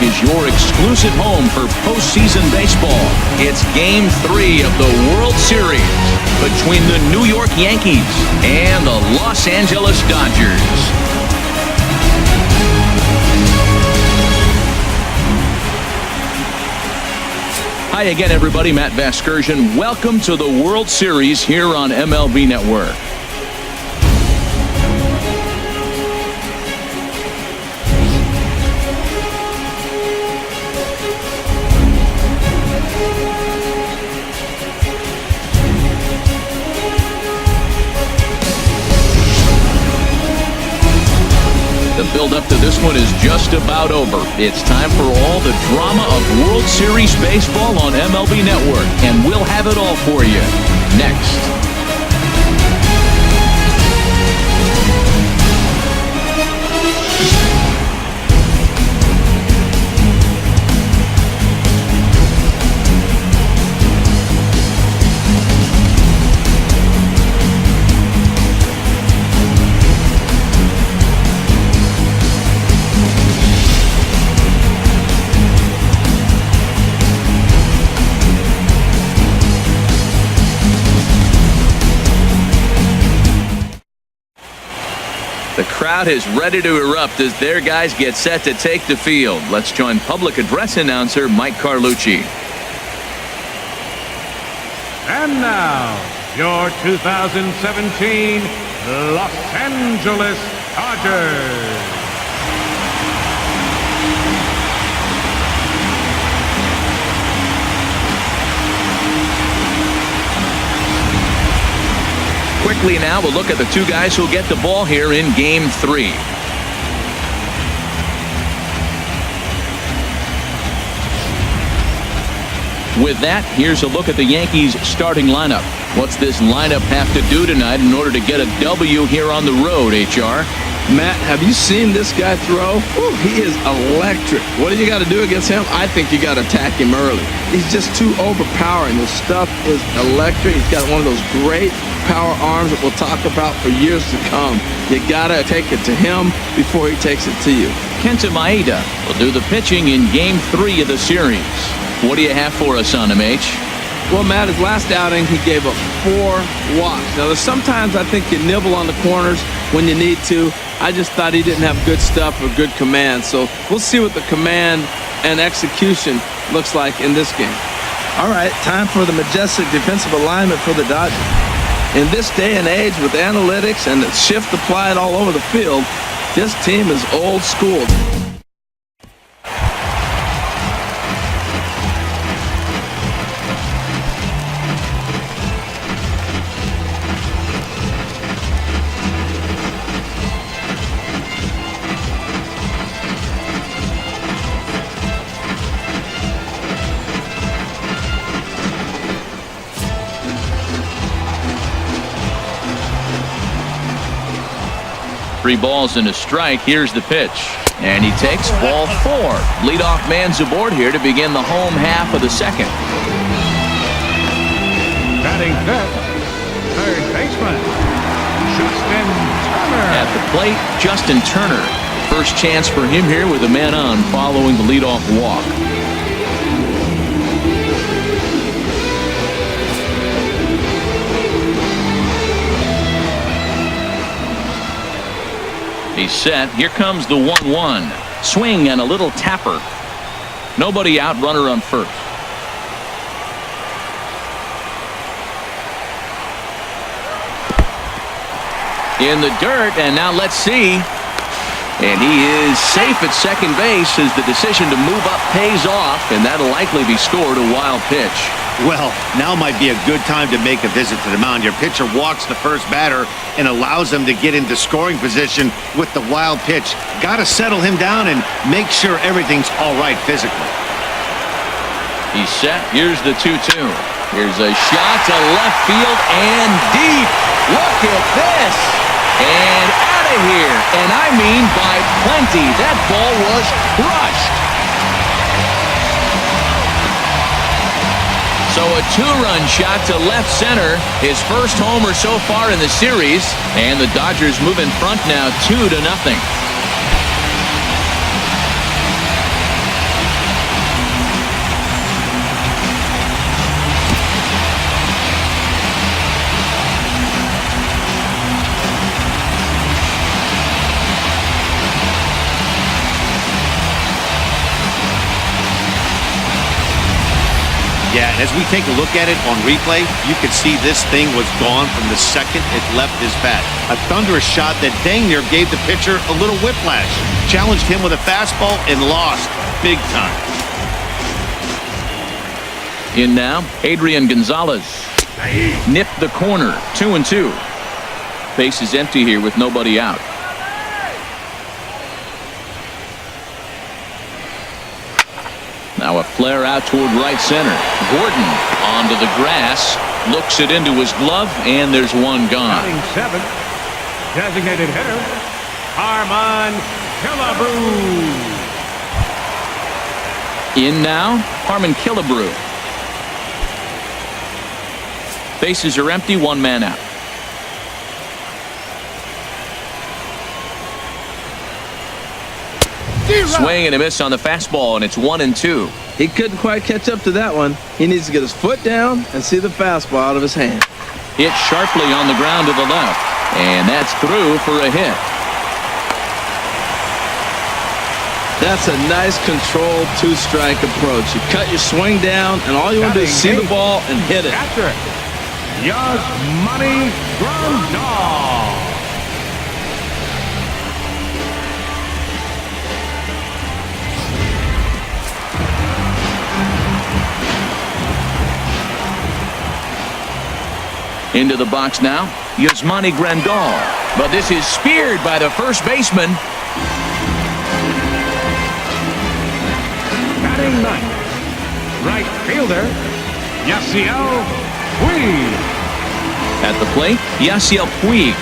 is your exclusive home for postseason baseball. It's Game 3 of the World Series between the New York Yankees and the Los Angeles Dodgers. Hi again, everybody. Matt Vasgersian. Welcome to the World Series here on MLB Network. The build-up to this one is just about over. It's time for all the drama of World Series baseball on MLB Network, and we'll have it all for you next. The crowd is ready to erupt as their guys get set to take the field. Let's join public address announcer Mike Carlucci. And now, your 2017 Los Angeles Dodgers. Quickly now, we'll look at the two guys who'll get the ball here in Game 3. With that, here's a look at the Yankees' starting lineup. What's this lineup have to do tonight in order to get a W here on the road, HR? Matt, have you seen this guy throw? Ooh, he is electric. What do you got to do against him? I think you got to attack him early. He's just too overpowering. His stuff is electric. He's got one of those great power arms that we'll talk about for years to come. You got to take it to him before he takes it to you. Kenta Maeda will do the pitching in Game 3 of the series. What do you have for us on him, H? Well, Matt, his last outing, he gave up 4 walks. Now, there's sometimes I think you nibble on the corners when you need to. I just thought he didn't have good stuff or good command. So we'll see what the command and execution looks like in this game. All right, time for the majestic defensive alignment for the Dodgers. In this day and age with analytics and the shift applied all over the field, this team is old school. Three balls and a strike. Here's the pitch. And he takes ball 4. Leadoff man's aboard here to begin the home half of the second. Batting fifth, third baseman, Justin Turner. At the plate, Justin Turner. First chance for him here with a man on following the leadoff walk. He's set. Here comes the 1-1. Swing and a little tapper. Nobody out, runner on first. In the dirt, and now let's see. And he is safe at second base as the decision to move up pays off, and that'll likely be scored a wild pitch. Well, now might be a good time to make a visit to the mound. Your pitcher walks the first batter and allows him to get into scoring position with the wild pitch. Got to settle him down and make sure everything's all right physically. He's set. Here's the 2-2. Here's a shot to left field and deep. Look at this. And out of here. And I mean by plenty. That ball was crushed. So a 2-run shot to left center, his first homer so far in the series, and the Dodgers move in front now 2-0. As we take a look at it on replay, you can see this thing was gone from the second it left his bat. A thunderous shot that dang near gave the pitcher a little whiplash. Challenged him with a fastball and lost big time. In now, Adrian Gonzalez. Nipped the corner, 2-2. Base is empty here with nobody out. Now a flare out toward right center. Gordon onto the grass, looks it into his glove, and there's one gone. Batting seventh, designated hitter, Harmon Killebrew. In now, Harmon Killebrew. Bases are empty, one man out. Swing and a miss on the fastball, and it's 1-2. He couldn't quite catch up to that one. He needs to get his foot down and see the fastball out of his hand. Hit sharply on the ground to the left, and that's through for a hit. That's a nice controlled two-strike approach. You cut your swing down, and all you want to do is see the ball and hit it. Catcher, Yasmani Grandal. Into the box now, Yasmani Grandal. But this is speared by the first baseman. Batting ninth, right fielder, Yasiel Puig. At the plate, Yasiel Puig.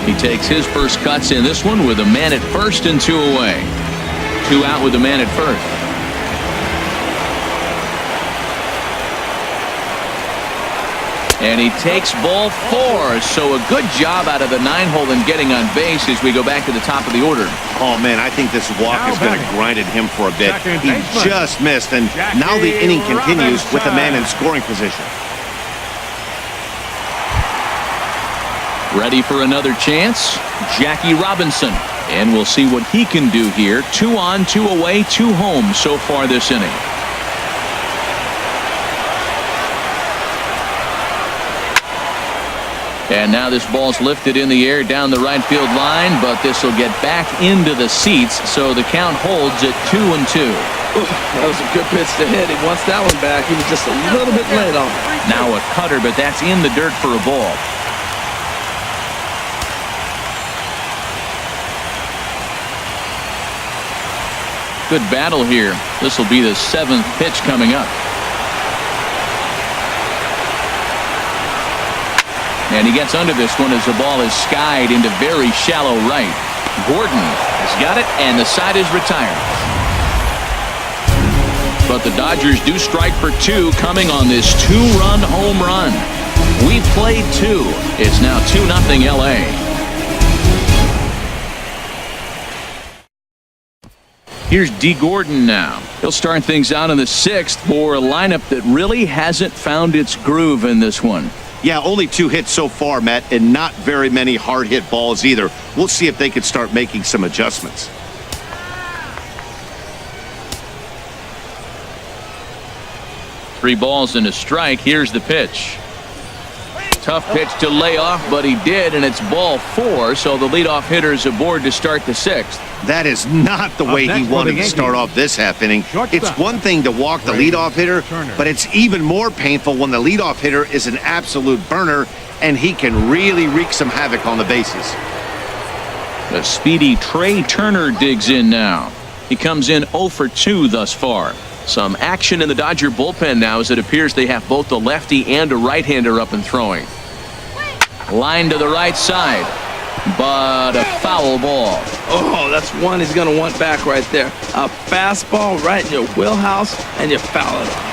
He takes his first cuts in this one with a man at first and two away. Two out with a man at first. And he takes ball four, so a good job out of the 9-hole in getting on base as we go back to the top of the order. Oh, man, I think this walk is going to grind at him for a bit. He just missed, and now the inning continues with a man in scoring position. Ready for another chance? Jackie Robinson. And we'll see what he can do here. 2 on, 2 away, 2 home so far this inning. And now this ball's lifted in the air down the right field line, but this will get back into the seats, so the count holds at 2-2. That was a good pitch to hit. He wants that one back. He was just a little bit late on it. Now a cutter, but that's in the dirt for a ball. Good battle here. This will be the 7th pitch coming up. And he gets under this one as the ball is skied into very shallow right. Gordon has got it, and the side is retired. But the Dodgers do strike for 2 coming on this 2-run home run. We played 2. It's now 2-0 LA. Here's D. Gordon now. He'll start things out in the 6th for a lineup that really hasn't found its groove in this one. Yeah, only 2 hits so far, Matt, and not very many hard hit balls either. We'll see if they can start making some adjustments. Three balls and a strike. Here's the pitch. Tough pitch to lay off, but he did, and it's ball 4, so the leadoff hitter is aboard to start the 6th. That is not the way he wanted to start off this half inning. It's one thing to walk the leadoff hitter, but it's even more painful when the leadoff hitter is an absolute burner, and he can really wreak some havoc on the bases. The speedy Trey Turner digs in now. He comes in 0 for 2 thus far. Some action in the Dodger bullpen now as it appears they have both the lefty and a right-hander up and throwing. Line to the right side, but a foul ball. Oh, that's one he's going to want back right there. A fastball right in your wheelhouse, and you foul it off.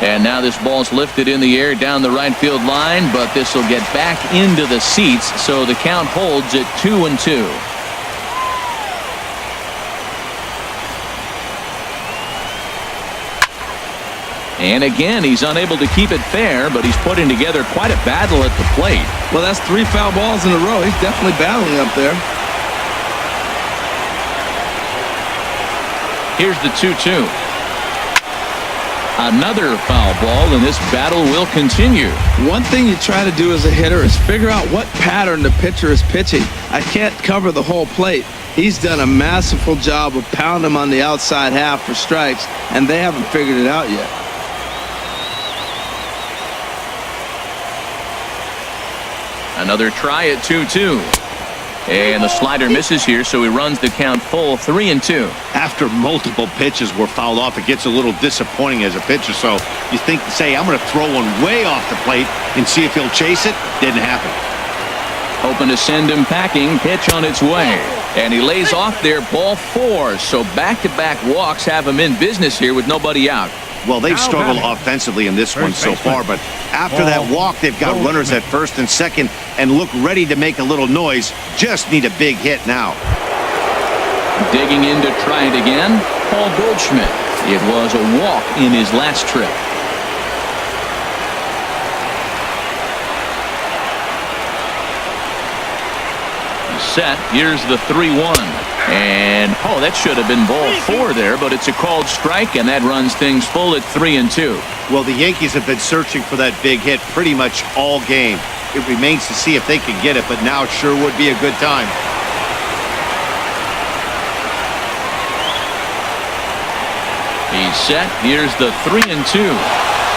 And now this ball's lifted in the air down the right field line, but this will get back into the seats, so the count holds at 2-2. And again, he's unable to keep it fair, but he's putting together quite a battle at the plate. Well, that's 3 foul balls in a row. He's definitely battling up there. Here's the 2-2. Another foul ball, and this battle will continue. One thing you try to do as a hitter is figure out what pattern the pitcher is pitching. I can't cover the whole plate. He's done a masterful job of pounding him on the outside half for strikes, and they haven't figured it out yet. Another try at 2-2. And the slider misses here, so he runs the count full 3-2. After multiple pitches were fouled off, it gets a little disappointing as a pitcher. So you think, say, I'm going to throw one way off the plate and see if he'll chase it. Didn't happen. Hoping to send him packing. Pitch on its way. And he lays off there, ball 4. So back-to-back walks have him in business here with nobody out. Well, they've struggled offensively in this one so far, but after that walk, they've got runners at first and second and look ready to make a little noise. Just need a big hit now. Digging in to try it again, Paul Goldschmidt. It was a walk in his last trip. Set. Here's the 3-1. And, oh, that should have been ball 4 there, but it's a called strike, and that runs things full at 3-2. Well, the Yankees have been searching for that big hit pretty much all game. It remains to see if they can get it, but now sure would be a good time. He's set. Here's the 3-2.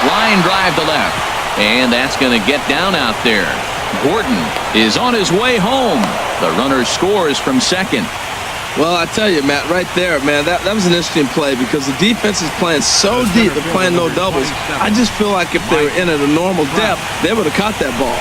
Line drive to left. And that's going to get down out there. Gordon is on his way home. The runner scores from second. Well, I tell you, Matt, right there, man, that was an interesting play because the defense is playing so deep, they're playing no doubles. I just feel like if they were in at a normal depth, they would have caught that ball.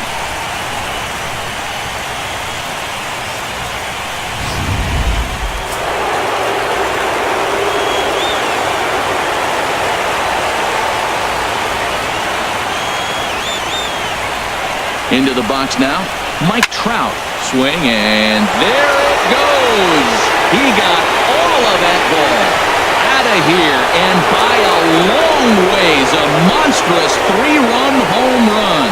Into the box now, Mike Trout. Swing, and there it goes. He got all of that ball out of here, and by a long ways, a monstrous 3-run home run.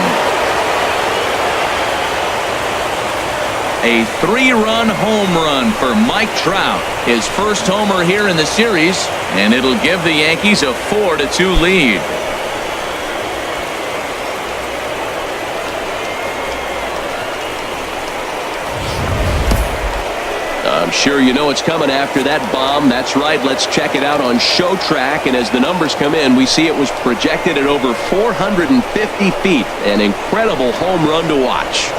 A 3-run home run for Mike Trout. His first homer here in the series, and it'll give the Yankees a 4-2 lead. I'm sure you know it's coming after that bomb. That's right. Let's check it out on Show Track. And as the numbers come in, we see it was projected at over 450 feet. An incredible home run to watch.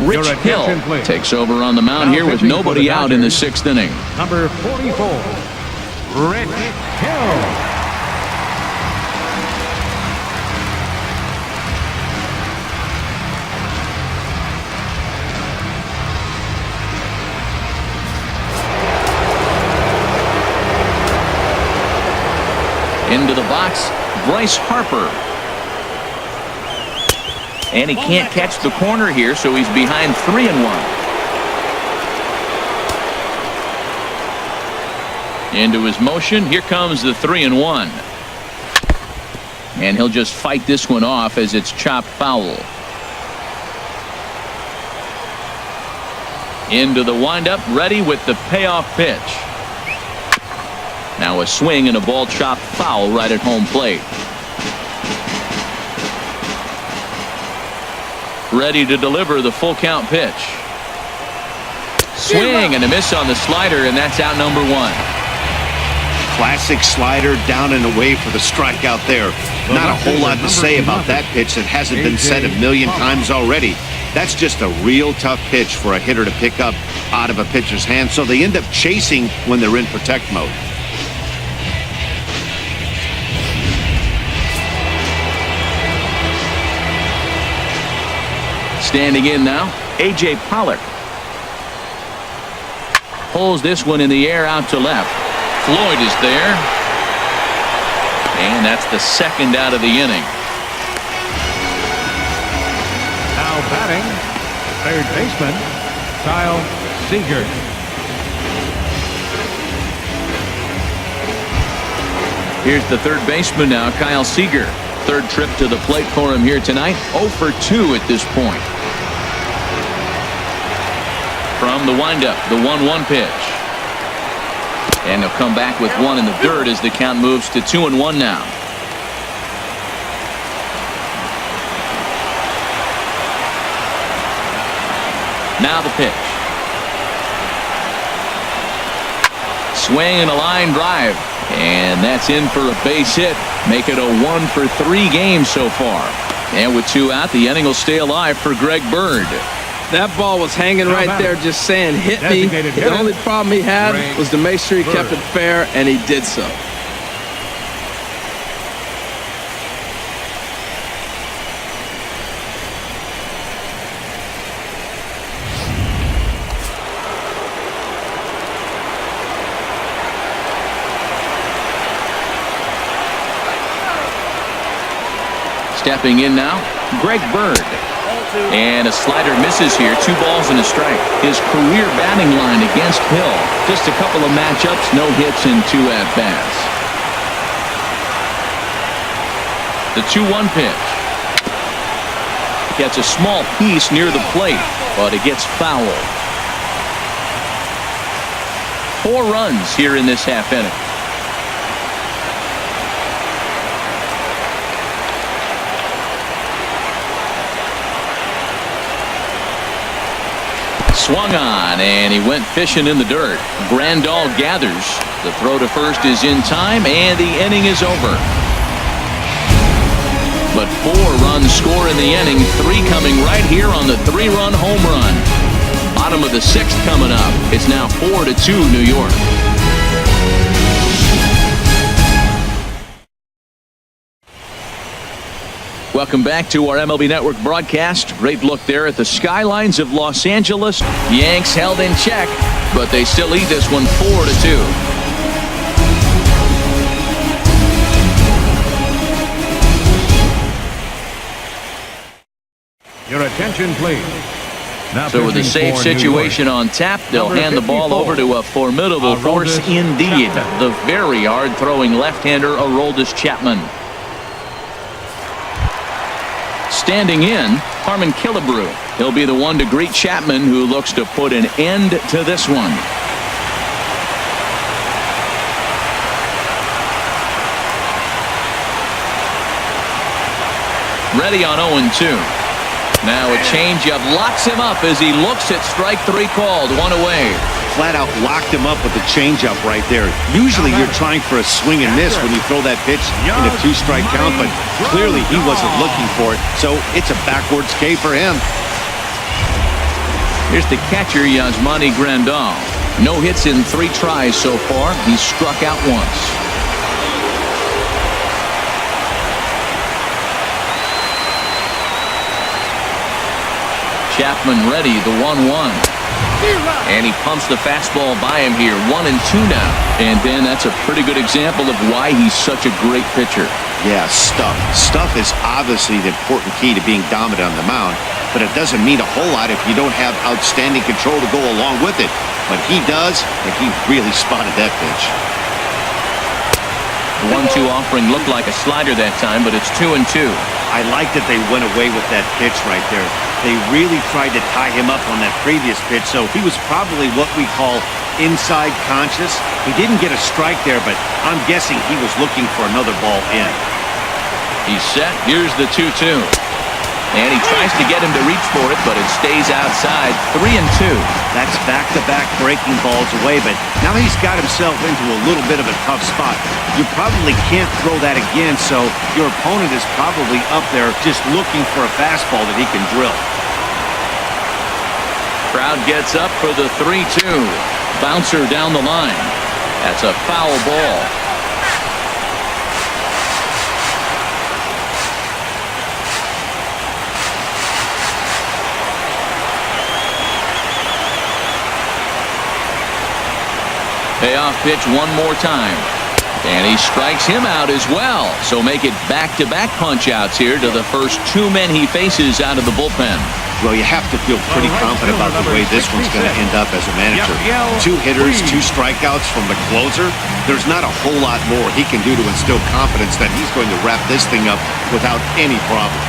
Rich Hill takes over on the mound here with nobody out in the 6th inning. Number 44, Rich Hill. Into the box, Bryce Harper. And he can't catch the corner here, so he's behind 3-1. Into his motion, here comes the 3-1. And he'll just fight this one off as it's chopped foul. Into the windup, ready with the payoff pitch. Now a swing and a ball chopped foul right at home plate. Ready to deliver the full count pitch. Swing and a miss on the slider, and that's out number 1. Classic slider down and away for the strikeout there. Not a whole lot to say about that pitch that hasn't been said a million times already. That's just a real tough pitch for a hitter to pick up out of a pitcher's hand, so they end up chasing when they're in protect mode. Standing in now, A.J. Pollock. Pulls this one in the air out to left. Floyd is there. And that's the second out of the inning. Now batting, third baseman, Kyle Seager. Here's the third baseman now, Kyle Seager. Third trip to the plate for him here tonight. 0 for 2 at this point. from the windup, the 1-1 pitch. And they'll come back with one in the dirt as the count moves to 2-1 now. Now the pitch. Swing and a line drive. And that's in for a base hit. Make it a 1-for-3 game so far. And with 2 out, the inning will stay alive for Greg Bird. That ball was hanging right there just saying, hit me. The only problem he had was to make sure he kept it fair, and he did so. Stepping in now, Greg Bird. And a slider misses here. 2 balls and a strike. His career batting line against Hill. Just a couple of matchups, no hits and 2 at-bats. The 2-1 pitch. Gets a small piece near the plate, but it gets fouled. 4 runs here in this half inning. Swung on, and he went fishing in the dirt. Grandal gathers. The throw to first is in time, and the inning is over. But 4 runs score in the inning, 3 coming right here on the 3-run home run. Bottom of the 6th coming up. It's now 4-2 New York. Welcome back to our MLB Network broadcast. Great look there at the skylines of Los Angeles. The Yanks held in check, but they still lead this one 4-2. Your attention, please. Now so with a safe situation on tap, they'll hand the ball over to a formidable force indeed. The very hard-throwing left-hander, Aroldis Chapman. Standing in, Harmon Killebrew. He'll be the one to greet Chapman, who looks to put an end to this one. Ready on 0-2. Now a changeup locks him up as he looks at strike 3 called. 1 away. Flat out locked him up with the changeup right there. Usually you're trying for a swing and miss when you throw that pitch in a 2-strike count, but clearly he wasn't looking for it, so it's a backwards K for him. Here's the catcher, Yasmani Grandal. No hits in 3 tries so far. He's struck out once. Chapman ready, the 1-1. And he pumps the fastball by him here. 1-2 now. And then that's a pretty good example of why he's such a great pitcher. Yeah, stuff. Stuff is obviously the important key to being dominant on the mound, but it doesn't mean a whole lot if you don't have outstanding control to go along with it. But he does, and he really spotted that pitch. The 1-2 offering looked like a slider that time, but it's 2-2. I like that they went away with that pitch right there. They really tried to tie him up on that previous pitch, so he was probably what we call inside conscious. He didn't get a strike there, but I'm guessing he was looking for another ball in. He's set. Here's the 2-2. And he tries to get him to reach for it, but it stays outside. 3-2. That's back-to-back breaking balls away, but now he's got himself into a little bit of a tough spot. You probably can't throw that again, so your opponent is probably up there just looking for a fastball that he can drill. Crowd gets up for the 3-2. Bouncer down the line. That's a foul ball. Payoff pitch one more time. And he strikes him out as well. So make it back-to-back punch-outs here to the first 2 men he faces out of the bullpen. Well, you have to feel pretty confident about the way this one's going to end up as a manager. 2 hitters, 2 strikeouts from the closer. There's not a whole lot more he can do to instill confidence that he's going to wrap this thing up without any problem.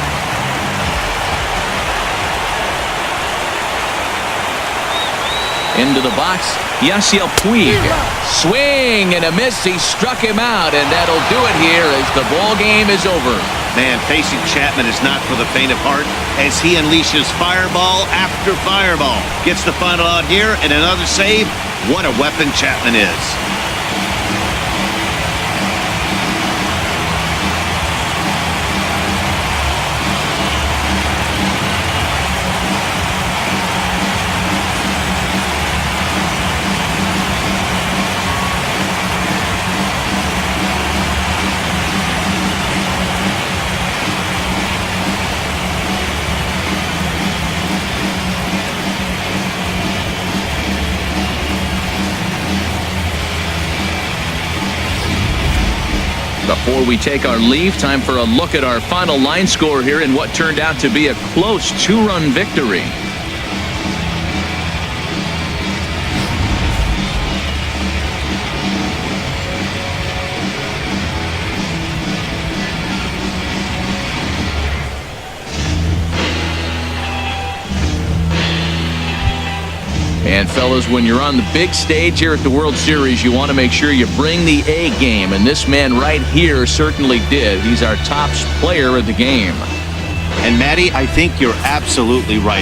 Into the box, Yasiel Puig. Swing and a miss. He struck him out, and that'll do it here as the ball game is over. Man, facing Chapman is not for the faint of heart as he unleashes fireball after fireball. Gets the final out here and another save. What a weapon Chapman is. Before we take our leave, time for a look at our final line score here in what turned out to be a close 2-run victory. And fellas, when you're on the big stage here at the World Series, you want to make sure you bring the A game, and this man right here certainly did. He's our top player of the game. And Matty, I think you're absolutely right.